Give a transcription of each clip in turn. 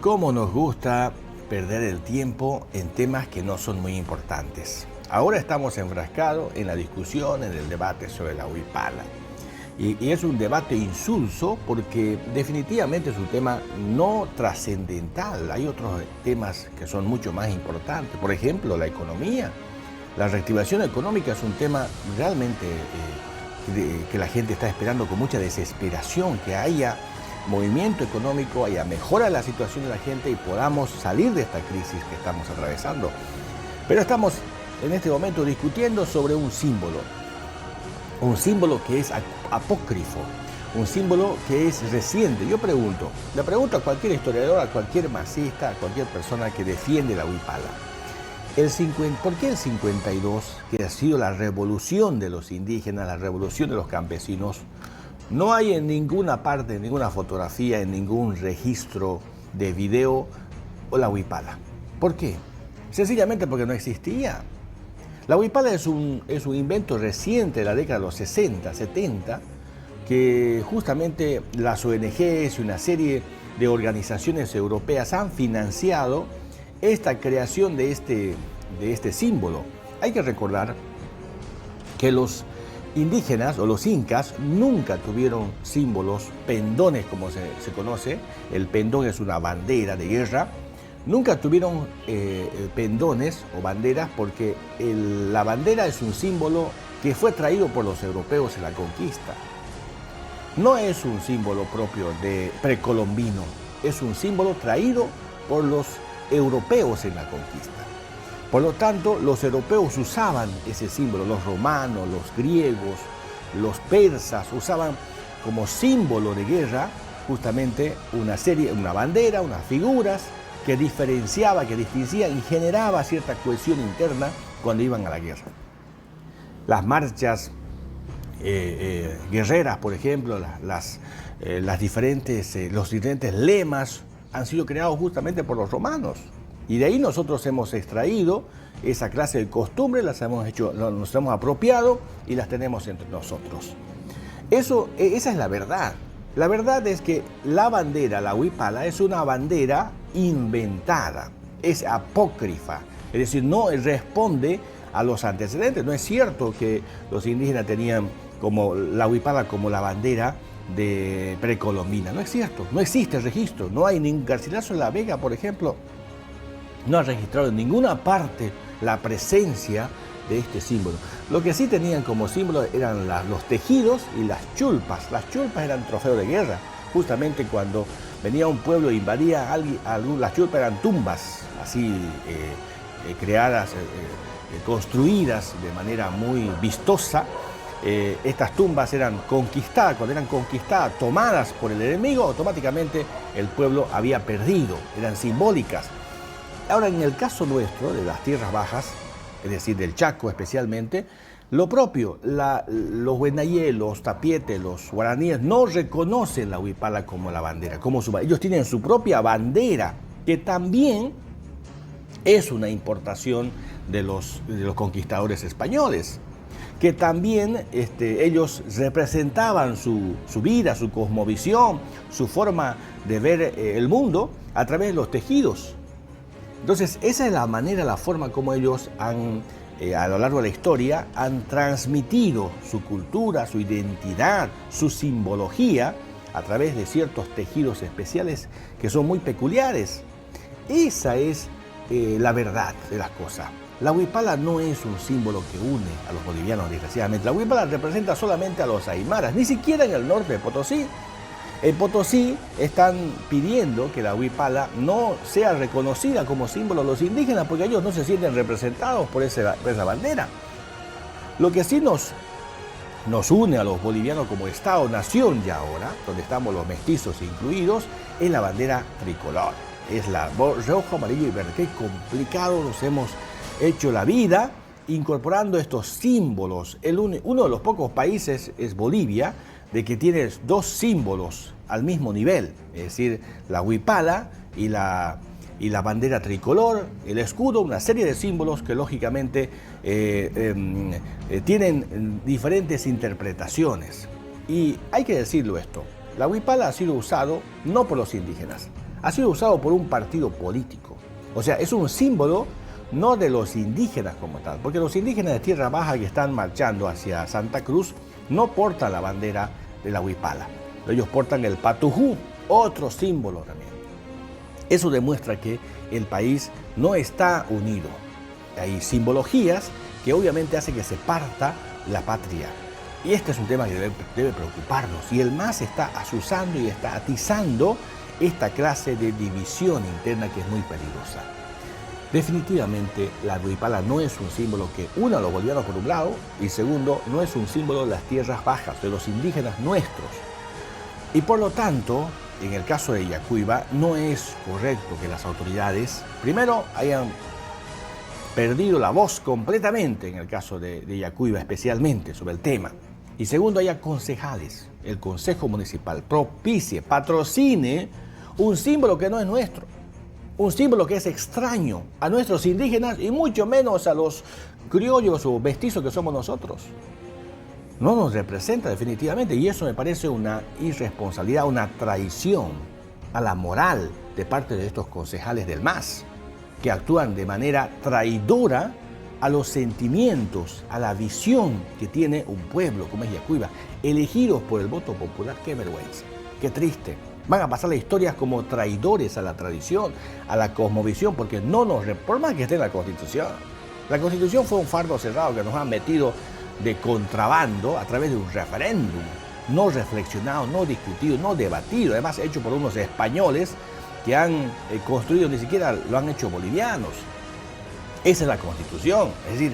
¿Cómo nos gusta perder el tiempo en temas que no son muy importantes? Ahora estamos enfrascados en la discusión, en el debate sobre la huipala. Y es un debate insulso porque definitivamente es un tema no trascendental. Hay otros temas que son mucho más importantes. Por ejemplo, la economía. La reactivación económica es un tema realmente que la gente está esperando con mucha desesperación, que haya movimiento económico, haya mejora la situación de la gente y podamos salir de esta crisis que estamos atravesando. Pero estamos en este momento discutiendo sobre un símbolo que es apócrifo, un símbolo que es reciente. Yo le pregunto a cualquier historiador, a cualquier masista, a cualquier persona que defiende la huipala, ¿por qué el 52, que ha sido la revolución de los indígenas, la revolución de los campesinos, no hay en ninguna parte, en ninguna fotografía, en ningún registro de video o la huipala? ¿Por qué? Sencillamente porque no existía. La huipala es un invento reciente de la década de los 60, 70, que justamente las ONGs y una serie de organizaciones europeas han financiado esta creación de este símbolo. Hay que recordar que los indígenas o los incas nunca tuvieron símbolos, pendones como se conoce. El pendón es una bandera de guerra. Nunca tuvieron pendones o banderas porque la bandera es un símbolo que fue traído por los europeos en la conquista. No es un símbolo propio de precolombino, es un símbolo traído por los europeos en la conquista. Por lo tanto, los europeos usaban ese símbolo, los romanos, los griegos, los persas usaban como símbolo de guerra justamente una bandera, unas figuras que diferenciaba, que distinguía y generaba cierta cohesión interna cuando iban a la guerra. Las marchas guerreras, por ejemplo, los diferentes lemas han sido creados justamente por los romanos. Y de ahí nosotros hemos extraído esa clase de costumbres, nos hemos apropiado y las tenemos entre nosotros. Esa es la verdad. La verdad es que la bandera, la huipala, es una bandera inventada, es apócrifa, es decir, no responde a los antecedentes. No es cierto que los indígenas tenían como la huipala como la bandera de precolombina, no es cierto, no existe registro, no hay ningún Garcilaso de la Vega, por ejemplo, no ha registrado en ninguna parte la presencia de este símbolo. Lo que sí tenían como símbolo eran los tejidos y las chulpas. Las chulpas eran trofeo de guerra. Justamente cuando venía un pueblo e invadía las chulpas eran tumbas, así creadas, construidas de manera muy vistosa. Estas tumbas eran conquistadas, cuando eran conquistadas, tomadas por el enemigo, automáticamente el pueblo había perdido, eran simbólicas. Ahora, en el caso nuestro, de las tierras bajas, es decir, del Chaco especialmente, lo propio, los huenayé, los tapietes, los guaraníes no reconocen la huipala como la bandera, ellos tienen su propia bandera, que también es una importación de los conquistadores españoles, que también ellos representaban su vida, su cosmovisión, su forma de ver el mundo a través de los tejidos. Entonces, esa es la manera, la forma como ellos a lo largo de la historia, han transmitido su cultura, su identidad, su simbología a través de ciertos tejidos especiales que son muy peculiares. Esa es la verdad de las cosas. La huipala no es un símbolo que une a los bolivianos, desgraciadamente. La huipala representa solamente a los aymaras, ni siquiera en el norte de Potosí. En Potosí están pidiendo que la huipala no sea reconocida como símbolo de los indígenas porque ellos no se sienten representados por esa bandera. Lo que sí nos une a los bolivianos como Estado-nación ya ahora, donde estamos los mestizos incluidos, es la bandera tricolor. Es la rojo, amarillo y verde. Qué complicado nos hemos hecho la vida incorporando estos símbolos. Uno de los pocos países es Bolivia, de que tienes dos símbolos al mismo nivel, es decir, la huipala y la bandera tricolor, el escudo, una serie de símbolos que lógicamente tienen diferentes interpretaciones. Y hay que decirlo esto, la huipala ha sido usado no por los indígenas, ha sido usado por un partido político. O sea, es un símbolo no de los indígenas como tal, porque los indígenas de Tierra Baja que están marchando hacia Santa Cruz no portan la bandera de la huipala. Ellos portan el patujú, otro símbolo también. Eso demuestra que el país no está unido. Hay simbologías que obviamente hacen que se parta la patria. Y este es un tema que debe preocuparnos. Y el MAS está azuzando y está atizando esta clase de división interna que es muy peligrosa. Definitivamente la huipala no es un símbolo que une a los bolivianos por un lado y segundo, no es un símbolo de las tierras bajas, de los indígenas nuestros. Y por lo tanto, en el caso de Yacuiba, no es correcto que las autoridades, primero, hayan perdido la voz completamente, en el caso de Yacuiba especialmente, sobre el tema. Y segundo, haya concejales, el Consejo Municipal propicie, patrocine un símbolo que no es nuestro. Un símbolo que es extraño a nuestros indígenas y mucho menos a los criollos o mestizos que somos nosotros. No nos representa definitivamente y eso me parece una irresponsabilidad, una traición a la moral de parte de estos concejales del MAS, que actúan de manera traidora a los sentimientos, a la visión que tiene un pueblo como es Yacuiba, elegidos por el voto popular. Qué vergüenza, qué triste. Van a pasar las historias como traidores a la tradición, a la cosmovisión, porque no nos... Por más que esté en la Constitución. La Constitución fue un fardo cerrado que nos han metido de contrabando a través de un referéndum, no reflexionado, no discutido, no debatido, además hecho por unos españoles que han construido, ni siquiera lo han hecho bolivianos. Esa es la Constitución, es decir,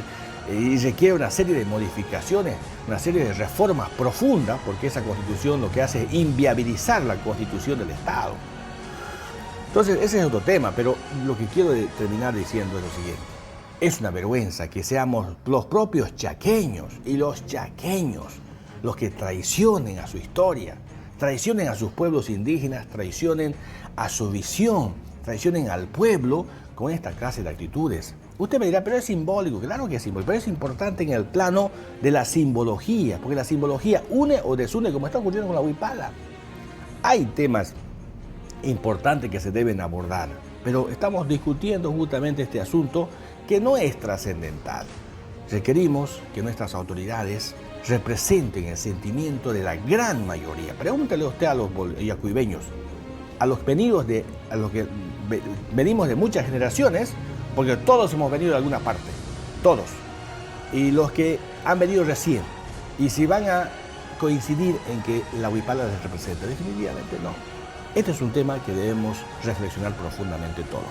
y requiere una serie de modificaciones, una serie de reformas profundas, porque esa Constitución lo que hace es inviabilizar la Constitución del Estado. Entonces, ese es otro tema, pero lo que quiero terminar diciendo es lo siguiente. Es una vergüenza que seamos los propios chaqueños y los chaqueños los que traicionen a su historia, traicionen a sus pueblos indígenas, traicionen a su visión, traicionen al pueblo con esta clase de actitudes. Usted me dirá, pero es simbólico. Claro que es simbólico, pero es importante en el plano de la simbología, porque la simbología une o desune, como está ocurriendo con la huipala. Hay temas importantes que se deben abordar, pero estamos discutiendo justamente este asunto que no es trascendental. Requerimos que nuestras autoridades representen el sentimiento de la gran mayoría. Pregúntele usted a los yacuibeños, a los que venimos de muchas generaciones, porque todos hemos venido de alguna parte, todos, y los que han venido recién, y si van a coincidir en que la huipala les representa, definitivamente no. Este es un tema que debemos reflexionar profundamente todos.